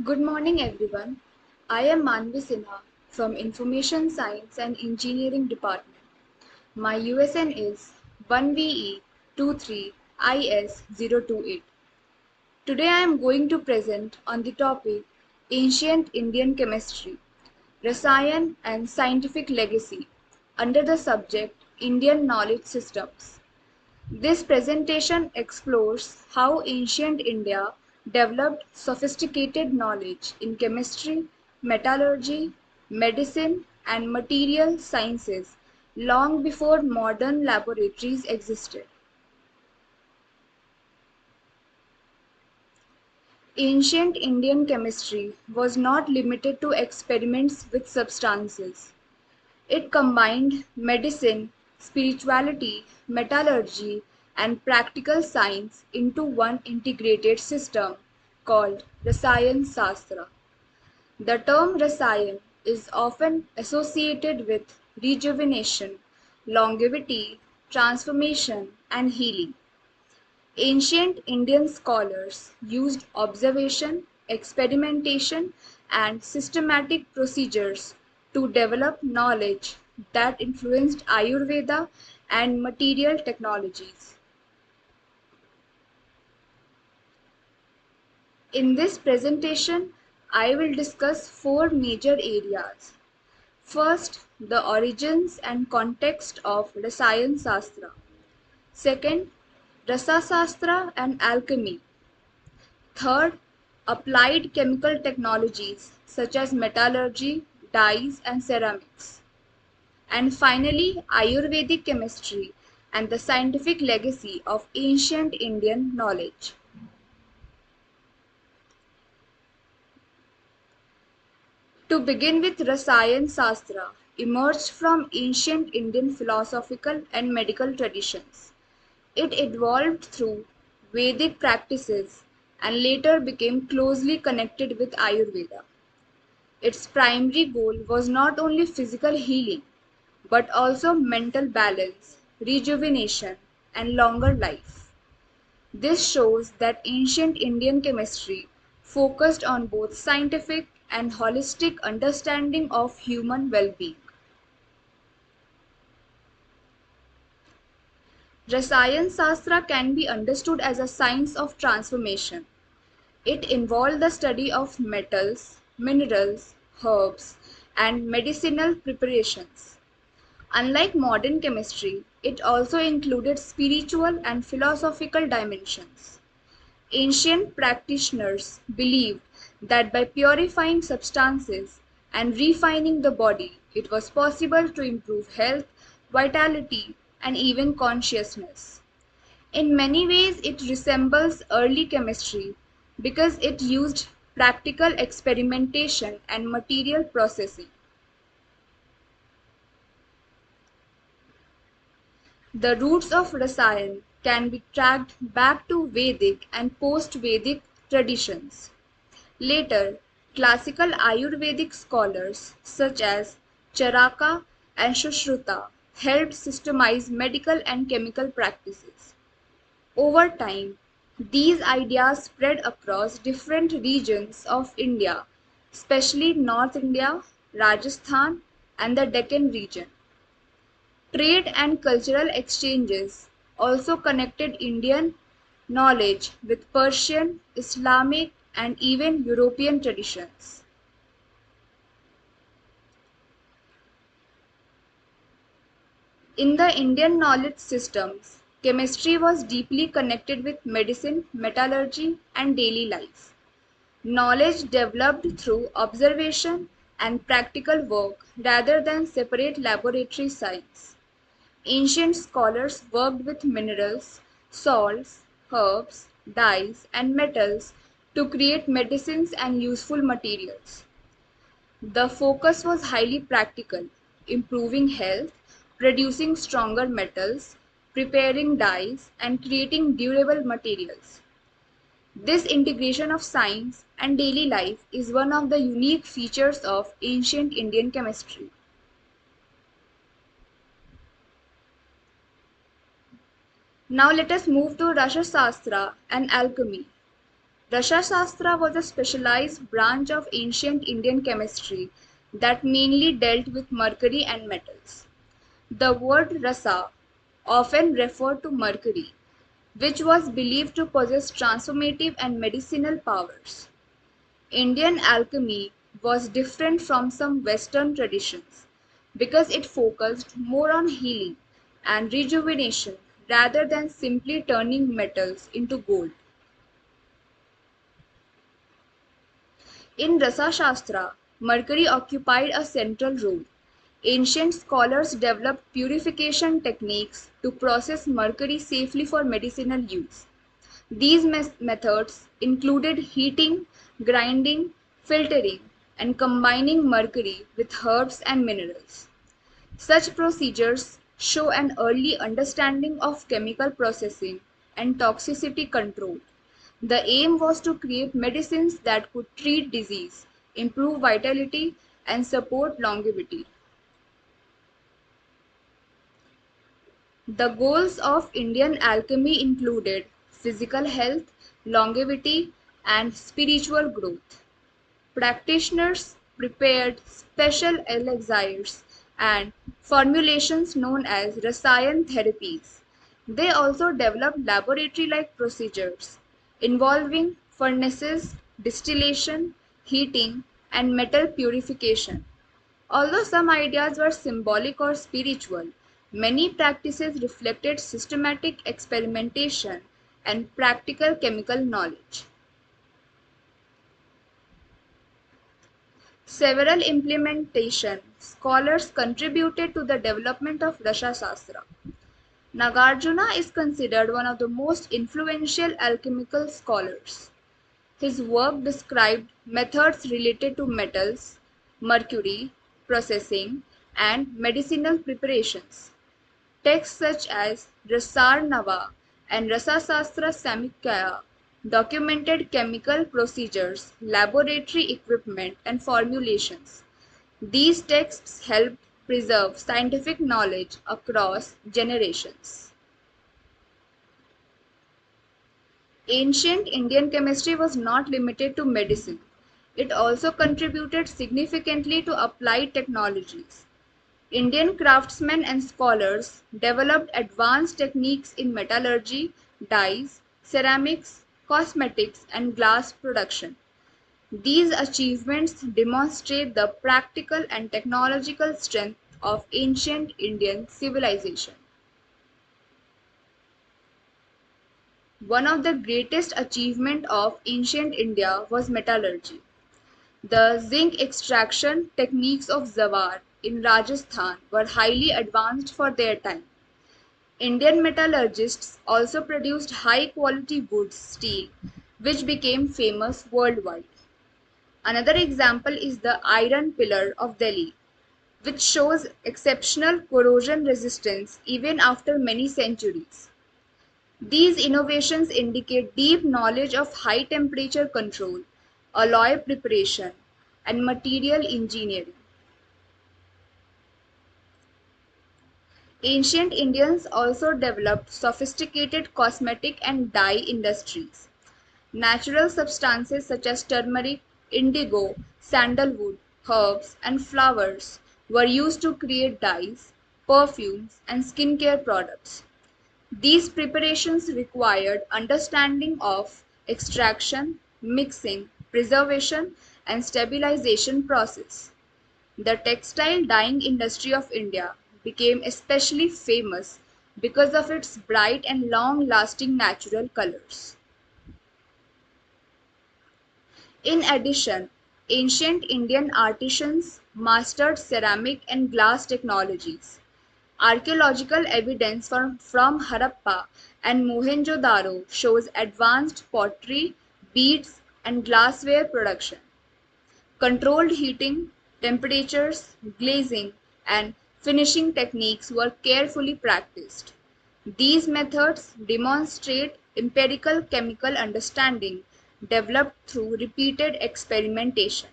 Good morning, everyone. I am Manvi Sinha from Information Science and Engineering Department. My USN is 1VE23IS028. Today I am going to present on the topic Ancient Indian Chemistry, Rasayan and Scientific Legacy under the subject Indian Knowledge Systems. This presentation explores how ancient India developed sophisticated knowledge in chemistry, metallurgy, medicine, and material sciences long before modern laboratories existed. Ancient Indian chemistry was not limited to experiments with substances. It combined medicine, spirituality, metallurgy, and practical science into one integrated system called Rasayan Sastra. The term Rasayan is often associated with rejuvenation, longevity, transformation, and healing. Ancient Indian scholars used observation, experimentation, and systematic procedures to develop knowledge that influenced Ayurveda and material technologies. In this presentation, I will discuss four major areas. First, the origins and context of Rasayan Sastra. Second, Rasa Sastra and alchemy. Third, applied chemical technologies such as metallurgy, dyes, and ceramics. And finally, Ayurvedic chemistry and the scientific legacy of ancient Indian knowledge. To begin with, Rasayan Sastra emerged from ancient Indian philosophical and medical traditions. It evolved through Vedic practices and later became closely connected with Ayurveda. Its primary goal was not only physical healing, but also mental balance, rejuvenation, and longer life. This shows that ancient Indian chemistry focused on both scientific and holistic understanding of human well-being. Rasayan Sastra can be understood as a science of transformation. It involved the study of metals, minerals, herbs, and medicinal preparations. Unlike modern chemistry, it also included spiritual and philosophical dimensions. Ancient practitioners believed that by purifying substances and refining the body, it was possible to improve health, vitality, and even consciousness. In many ways, it resembles early chemistry because it used practical experimentation and material processing. The roots of Rasayan can be tracked back to Vedic and post-Vedic traditions. Later, classical Ayurvedic scholars such as Charaka and Sushruta helped systemize medical and chemical practices. Over time, these ideas spread across different regions of India, especially North India, Rajasthan, and the Deccan region. Trade and cultural exchanges also connected Indian knowledge with Persian, Islamic, and even European traditions. In the Indian knowledge systems, chemistry was deeply connected with medicine, metallurgy, and daily life. Knowledge developed through observation and practical work rather than separate laboratory science. Ancient scholars worked with minerals, salts, herbs, dyes, and metals to create medicines and useful materials. The focus was highly practical, improving health, producing stronger metals, preparing dyes, and creating durable materials. This integration of science and daily life is one of the unique features of ancient Indian chemistry. Now let us move to Rasa Sastra and alchemy. Rasashastra was a specialized branch of ancient Indian chemistry that mainly dealt with mercury and metals. The word rasa often referred to mercury, which was believed to possess transformative and medicinal powers. Indian alchemy was different from some Western traditions because it focused more on healing and rejuvenation rather than simply turning metals into gold. In Rasa Shastra, mercury occupied a central role. Ancient scholars developed purification techniques to process mercury safely for medicinal use. These methods included heating, grinding, filtering, and combining mercury with herbs and minerals. Such procedures show an early understanding of chemical processing and toxicity control. The aim was to create medicines that could treat disease, improve vitality, and support longevity. The goals of Indian alchemy included physical health, longevity, and spiritual growth. Practitioners prepared special elixirs and formulations known as Rasayan therapies. They also developed laboratory-like procedures involving furnaces, distillation, heating, and metal purification. Although some ideas were symbolic or spiritual, many practices reflected systematic experimentation and practical chemical knowledge. Several implementation scholars contributed to the development of Rasasastra. Nagarjuna is considered one of the most influential alchemical scholars. His work described methods related to metals, mercury, processing, and medicinal preparations. Texts such as Rasarnava and Rasasastra Samikaya documented chemical procedures, laboratory equipment, and formulations. These texts helped preserve scientific knowledge across generations. Ancient Indian chemistry was not limited to medicine. It also contributed significantly to applied technologies. Indian craftsmen and scholars developed advanced techniques in metallurgy, dyes, ceramics, cosmetics, and glass production. These achievements demonstrate the practical and technological strength of ancient Indian civilization. One of the greatest achievements of ancient India was metallurgy. The zinc extraction techniques of Zawar in Rajasthan were highly advanced for their time. Indian metallurgists also produced high quality wood steel, which became famous worldwide. Another example is the Iron Pillar of Delhi, which shows exceptional corrosion resistance even after many centuries. These innovations indicate deep knowledge of high temperature control, alloy preparation, and material engineering. Ancient Indians also developed sophisticated cosmetic and dye industries. Natural substances such as turmeric, indigo, sandalwood, herbs, and flowers were used to create dyes, perfumes, and skincare products. These preparations required understanding of extraction, mixing, preservation, and stabilization process. The textile dyeing industry of India became especially famous because of its bright and long-lasting natural colors. In addition, ancient Indian artisans mastered ceramic and glass technologies. Archaeological evidence from Harappa and Mohenjo-daro shows advanced pottery, beads, and glassware production. Controlled heating, temperatures, glazing, and finishing techniques were carefully practiced. These methods demonstrate empirical chemical understanding developed through repeated experimentation.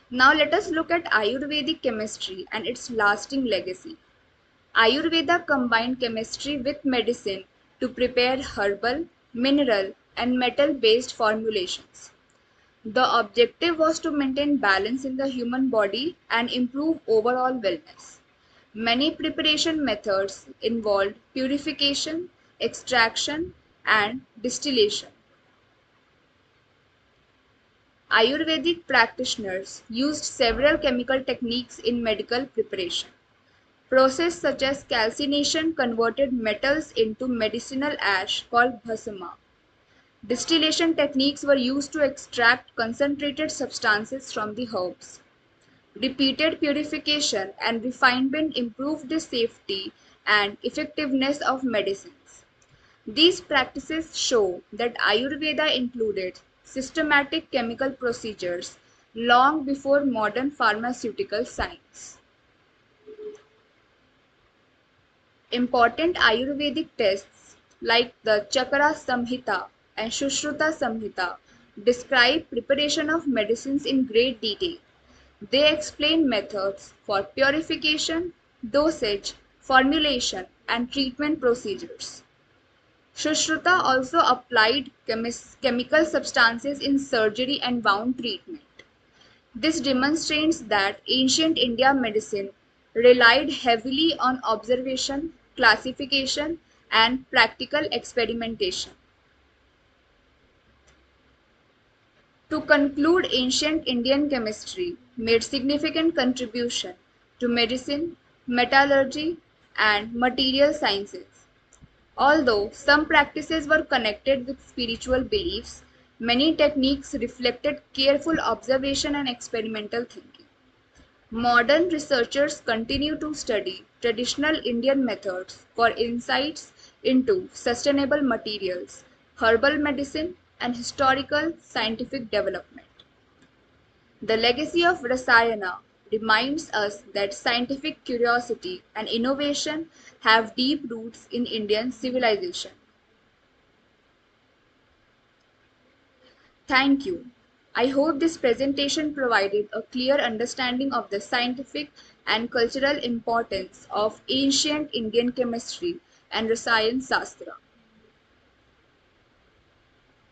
Now let us look at Ayurvedic chemistry and its lasting legacy. Ayurveda combined chemistry with medicine to prepare herbal, mineral, and metal-based formulations. The objective was to maintain balance in the human body and improve overall wellness. Many preparation methods involved purification, extraction, and distillation. Ayurvedic practitioners used several chemical techniques in medical preparation. Process such as calcination converted metals into medicinal ash called bhasma. Distillation techniques were used to extract concentrated substances from the herbs. Repeated purification and refinement improved the safety and effectiveness of medicines. These practices show that Ayurveda included systematic chemical procedures long before modern pharmaceutical science. Important Ayurvedic texts like the Chakra Samhita and Sushruta Samhita describe preparation of medicines in great detail. They explain methods for purification, dosage, formulation, and treatment procedures. Sushruta also applied chemical substances in surgery and wound treatment. This demonstrates that ancient India medicine relied heavily on observation, classification, and practical experimentation. To conclude, ancient Indian chemistry made significant contribution to medicine, metallurgy, and material sciences. Although some practices were connected with spiritual beliefs, many techniques reflected careful observation and experimental thinking. Modern researchers continue to study traditional Indian methods for insights into sustainable materials, herbal medicine, and historical scientific development. The legacy of Rasayana reminds us that scientific curiosity and innovation have deep roots in Indian civilization. Thank you. I hope this presentation provided a clear understanding of the scientific and cultural importance of ancient Indian chemistry and Rasayan Shastra.